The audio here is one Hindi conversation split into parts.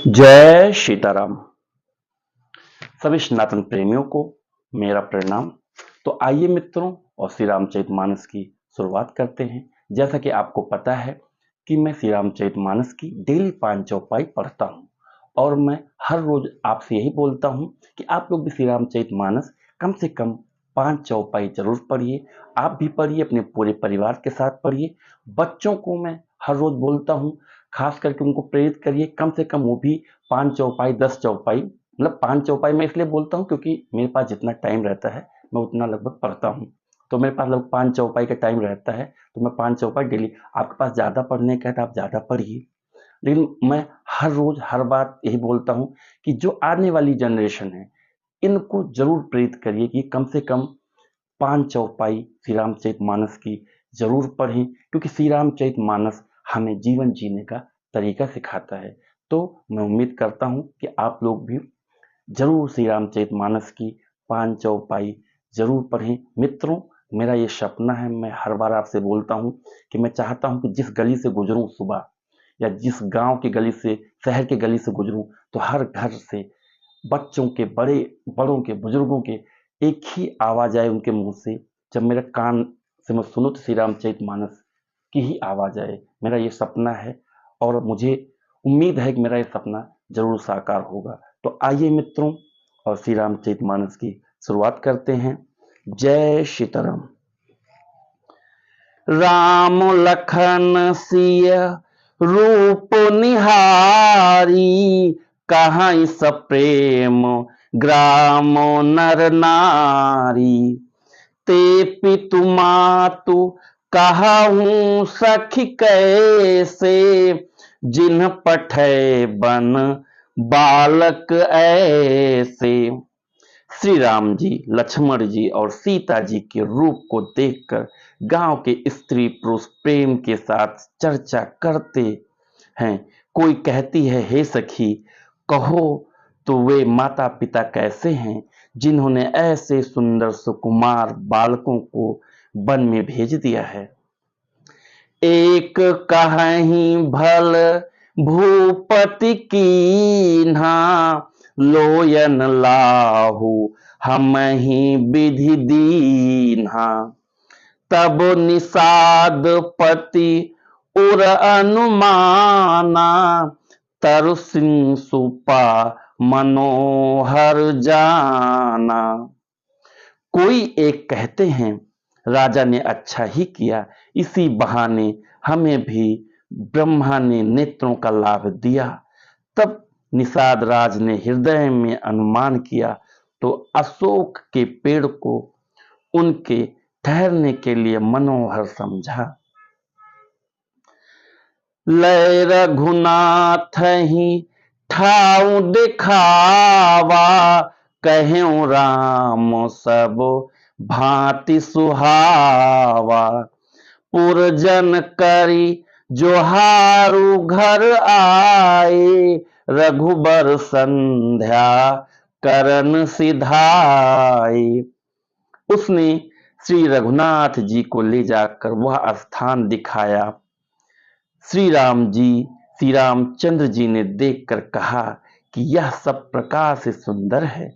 जय सीताराम। सभी सनातन प्रेमियों को मेरा प्रणाम। तो आइए मित्रों और श्री रामचरितमानस की शुरुआत करते हैं। जैसा कि आपको पता है कि मैं श्री रामचरितमानस की डेली 5 चौपाई पढ़ता हूं और मैं हर रोज आपसे यही बोलता हूं कि आप लोग भी श्री रामचरितमानस कम से कम 5 चौपाई जरूर पढ़िए। आप भी पढ़िए, अपने पूरे परिवार के साथ पढ़िए। बच्चों को मैं हर रोज बोलता हूं, खास करके उनको प्रेरित करिए, कम से कम वो भी 5 चौपाई 10 चौपाई, मतलब 5 चौपाई मैं इसलिए बोलता हूँ क्योंकि मेरे पास जितना टाइम रहता है मैं उतना लगभग पढ़ता हूँ। तो मेरे पास लगभग 5 चौपाई का टाइम रहता है, तो मैं 5 चौपाई डेली। आपके पास ज़्यादा पढ़ने का है तो आप ज़्यादा पढ़िए, लेकिन मैं हर रोज हर बात यही बोलता हूँ कि जो आने वाली जनरेशन है इनको जरूर प्रेरित करिए कि कम से कम 5 चौपाई श्री रामचरितमानस की जरूर पढ़ें, क्योंकि श्री रामचरितमानस हमें जीवन जीने का तरीका सिखाता है। तो मैं उम्मीद करता हूँ कि आप लोग भी जरूर श्री रामचरितमानस की 5 चौपाई जरूर पढ़ें। मित्रों, मेरा ये सपना है, मैं हर बार आपसे बोलता हूँ कि मैं चाहता हूँ कि जिस गली से गुजरूं सुबह, या जिस गांव की गली से, शहर की गली से गुजरूं, तो हर घर से बच्चों के, बड़ों के, बुजुर्गों के एक ही आवाज आए उनके मुंह से। जब मेरे कान से मैं सुनूं तो श्री रामचरितमानस की ही आवाज आए। मेरा ये सपना है और मुझे उम्मीद है कि मेरा ये सपना जरूर साकार होगा। तो आइए मित्रों और श्री रामचरितमानस की शुरुआत करते हैं। जय सीताराम। राम लखन सिय रूप निहारी, कहाँ सब प्रेम ग्राम नर नारी। ते पितु मातु कहूँ सखी कैसे, जिन्ह पठै बन बालक ऐसे। श्री राम जी, लक्ष्मण जी और सीता जी के रूप को देखकर गांव के स्त्री पुरुष प्रेम के साथ चर्चा करते हैं। कोई कहती है, हे सखी कहो तो वे माता पिता कैसे हैं जिन्होंने ऐसे सुंदर सुकुमार बालकों को वन में भेज दिया है। एक कहीं भल भूपति कीन्हा, लोयन लाहू हम ही विधि दीन्हा। तब निषाद पति उर अनुमाना, तरु सिंह सुपा मनोहर जाना। कोई एक कहते हैं, राजा ने अच्छा ही किया, इसी बहाने हमें भी ब्रह्मा ने नेत्रों का लाभ दिया। तब निषाद राज ने हृदय में अनुमान किया तो अशोक के पेड़ को उनके ठहरने के लिए मनोहर समझा। लय रघुनाथ ही ठाऊ दिखावा, कहें राम सब भांति सुहावा। पुरजन करी जोहारू घर आए, रघुबर संध्या करन सिधाए। उसने श्री रघुनाथ जी को ले जाकर वह स्थान दिखाया। श्री रामचंद्र जी ने देखकर कहा कि यह सब प्रकार से सुंदर है।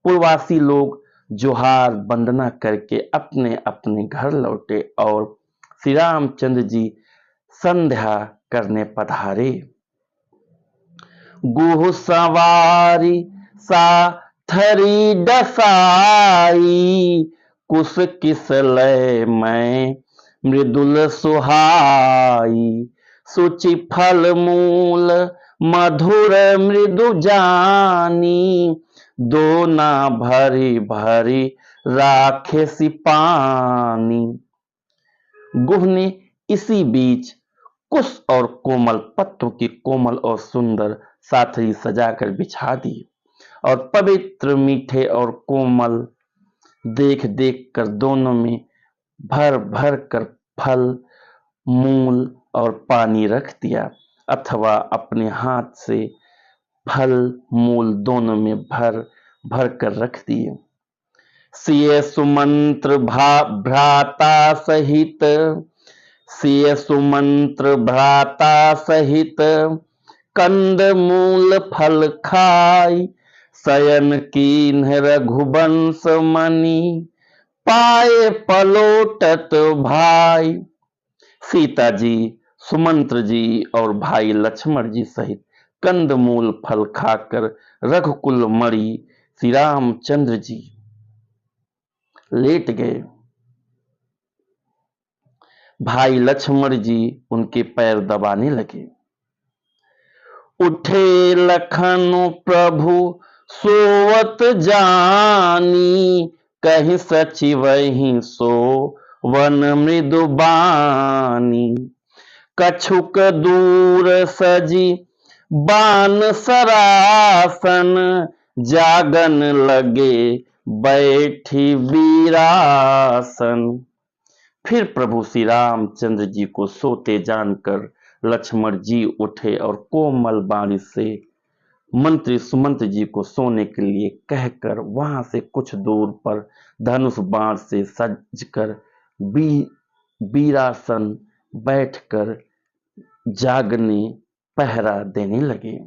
पूर्ववासी लोग जोहार वंदना करके अपने अपने घर लौटे और श्री रामचंद्र जी संध्या करने पधारे। गुह सवारी सा थरी डसाई, कुश किस लय मैं मृदुल सुहाई। सुचि फल मूल मधुर मृदु जानी, दोना भरी भरी राखे सिपानी। गुह ने इसी बीच कुश और कोमल पत्तों की कोमल और सुंदर साथरी सजाकर बिछा दी और पवित्र मीठे और कोमल देख देख कर दोनों में भर भर कर फल मूल और पानी रख दिया, अथवा अपने हाथ से फल मूल दोनों में भर भर कर रख दिए। सिय सुमंत्र भ्राता सहित, सिय सुमंत्र भ्राता सहित, कंद मूल फल खाई, शयन कीन्ह रघुवंश मणि, पाए पलोटत भाई। सीता जी, सुमंत्र जी और भाई लक्ष्मण जी सहित कंदमूल फल खाकर रघुकुल मणि श्री रामचंद्र जी लेट गए। भाई लक्ष्मण जी उनके पैर दबाने लगे। उठे लखन प्रभु सोवत जानी, कहीं सचिवहि सो वन मृदुबानी। कछुक दूर सजी बान सरासन, जागन लगे बैठी वीरासन। फिर प्रभु श्री रामचंद्र जी को सोते जानकर लक्ष्मण जी उठे और कोमल बाणी से मंत्री सुमंत्र जी को सोने के लिए कहकर वहां से कुछ दूर पर धनुष बाण से सजकर वीरासन बैठकर जागने पहरा देने लगे।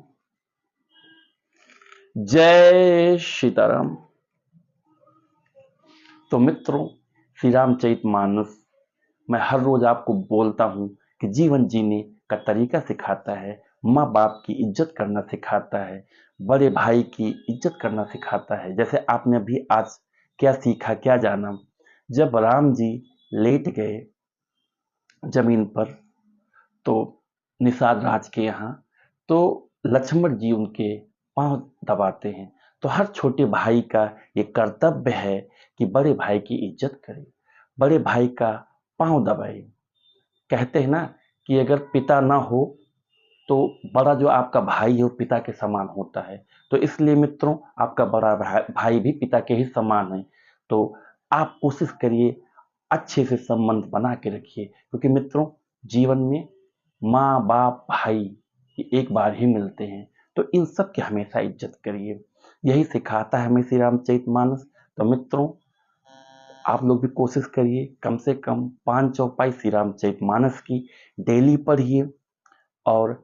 जय सीताराम। तो मित्रों, श्री रामचरितमानस मैं हर रोज आपको बोलता हूं कि जीवन जीने का तरीका सिखाता है, माँ बाप की इज्जत करना सिखाता है, बड़े भाई की इज्जत करना सिखाता है। जैसे आपने अभी आज क्या सीखा, क्या जाना। जब राम जी लेट गए जमीन पर तो निषाद राज के यहाँ, तो लक्ष्मण जी उनके पांव दबाते हैं। तो हर छोटे भाई का ये कर्तव्य है कि बड़े भाई की इज्जत करे, बड़े भाई का पांव दबाए। कहते हैं ना कि अगर पिता ना हो तो बड़ा जो आपका भाई है वो पिता के समान होता है। तो इसलिए मित्रों, आपका बड़ा भाई भी पिता के ही समान है। तो आप कोशिश करिए अच्छे से संबंध बना के रखिए, क्योंकि मित्रों जीवन में माँ बाप भाई एक बार ही मिलते हैं। तो इन सब की हमेशा इज्जत करिए, यही सिखाता है हमें श्री रामचरितमानस। तो मित्रों, आप लोग भी कोशिश करिए कम से कम 5 चौपाई श्री रामचरितमानस की डेली पढ़िए। और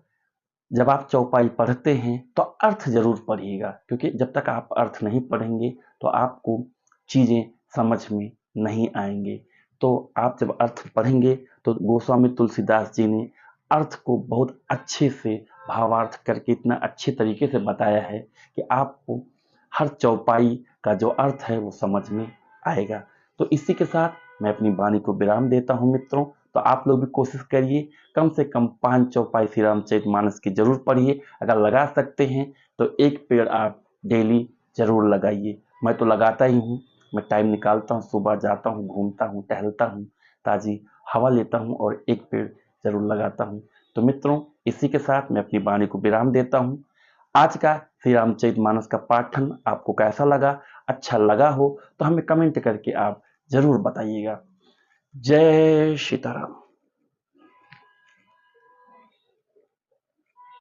जब आप चौपाई पढ़ते हैं तो अर्थ जरूर पढ़िएगा, क्योंकि जब तक आप अर्थ नहीं पढ़ेंगे तो आपको चीजें समझ में नहीं आएंगे। तो आप जब अर्थ पढ़ेंगे तो गोस्वामी तुलसीदास जी ने अर्थ को बहुत अच्छे से भावार्थ करके इतना अच्छे तरीके से बताया है कि आपको हर चौपाई का जो अर्थ है वो समझ में आएगा। तो इसी के साथ मैं अपनी वाणी को विराम देता हूं मित्रों। तो आप लोग भी कोशिश करिए कम से कम 5 चौपाई श्री रामचरितमानस की जरूर पढ़िए। अगर लगा सकते हैं तो एक पेड़ आप डेली जरूर लगाइए। मैं तो लगाता ही हूँ, मैं टाइम निकालता हूँ, सुबह जाता हूँ, घूमता हूँ, टहलता हूँ, ताजी हवा लेता हूँ और एक पेड़ जरूर लगाता हूँ। तो मित्रों, इसी के साथ मैं अपनी वाणी को विराम देता हूँ। आज का श्री रामचरितमानस का पाठन आपको कैसा लगा? अच्छा लगा हो तो हमें कमेंट करके आप जरूर बताइएगा। जय सीताराम।